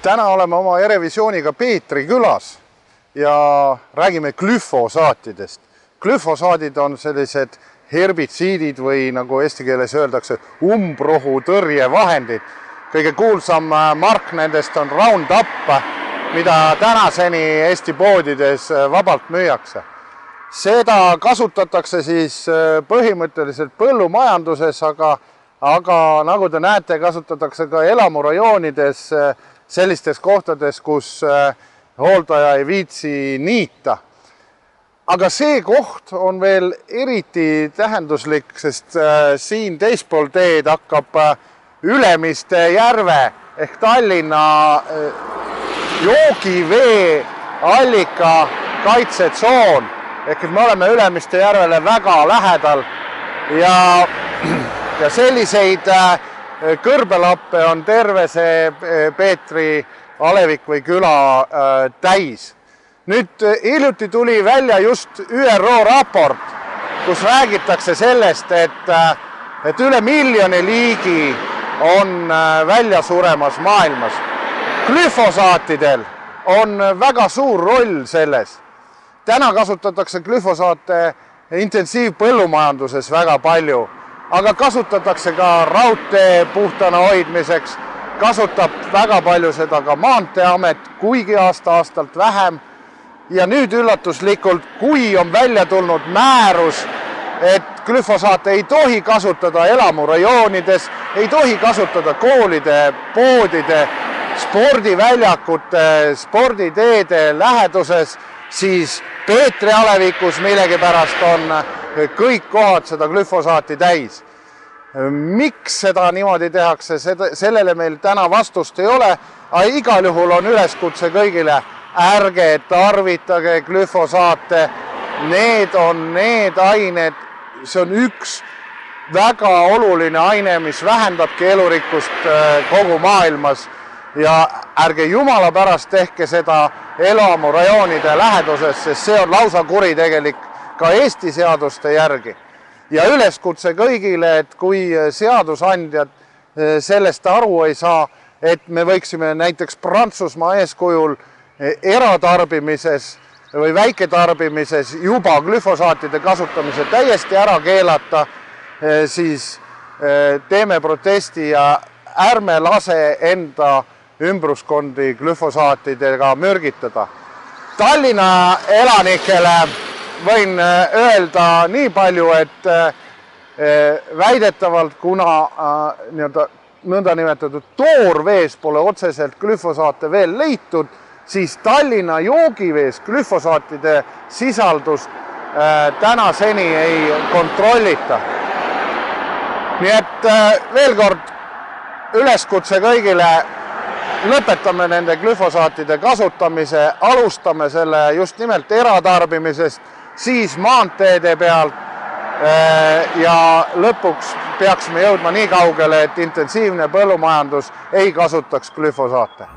Täna oleme oma Erevisiooniga Peetri külas ja räägime glüfosaatidest. Glüfosaadid on sellised herbitsiidid või nagu eesti keeles öeldakse, umbrohu tõrjevahendid. Kõige kuulsam mark nendest on Roundup, mida tänaseni Eesti poodides vabalt müüakse. Seda kasutatakse siis põhimõtteliselt põllumajanduses, aga nagu te näete, kasutatakse ka elamurajoonides sellistes kohtades, kus hooldaja ei viitsi niita. Aga see koht on veel eriti tähenduslik, sest siin teispool teed hakkab Ülemiste järve ehk Tallinna joogivee allika kaitsetsoon. Ehk me oleme Ülemiste järvele väga lähedal ja selliseid kõrbelappe on terve see Peetri alevik või küla täis. Nüüd hiljuti tuli välja just ÜRO raport, kus räägitakse sellest, et üle miljoni liigi on välja suremas maailmas. Glüfosaatidel on väga suur roll selles. Täna kasutatakse glüfosaate intensiivpõllumajanduses väga palju, aga kasutatakse ka raudtee puhtana hoidmiseks, kasutab väga palju seda ka Maanteeamet, kuigi aasta-aastalt vähem. Ja nüüd üllatuslikult, kui on välja tulnud määrus, et glüfosaate ei tohi kasutada elamurajoonides, ei tohi kasutada koolide, poodide, spordiväljakute, sporditeede läheduses, siis Peetri alevikus millegipärast on kõik kohad seda glüfosaati täis. Miks seda niimoodi tehakse, sellele meil täna vastust ei ole, aga igal juhul on üleskutse kõigile, ärge tarvitage glüfosaate, need on need ained, see on üks väga oluline aine, mis vähendabki elurikkust kogu maailmas ja ärge jumala pärast tehke seda elamurajoonide läheduses, sest see on lausa kuritegelik ka Eesti seaduste järgi. Ja üleskutse kõigile, et kui seadusandjad sellest aru ei saa, et me võiksime näiteks Prantsusmaa eeskujul eratarbimises või väiketarbimises juba glüfosaatide kasutamise täiesti ära keelata, siis teeme protesti ja ärme lase enda ümbruskondi glüfosaatidega mürgitada. Tallinna elanikele võin öelda nii palju, et väidetavalt, kuna nõndanimetatud toorvees pole otseselt glüfosaate veel leitud, siis Tallinna joogivees glüfosaatide sisaldust tänaseni ei kontrollita. Nii et veel kord üleskutse kõigile, lõpetame nende glüfosaatide kasutamise, alustame selle just nimelt eratarbimisest, siis maanteede pealt ja lõpuks peaksime jõudma nii kaugele, et intensiivne põllumajandus ei kasutaks glüfosaate.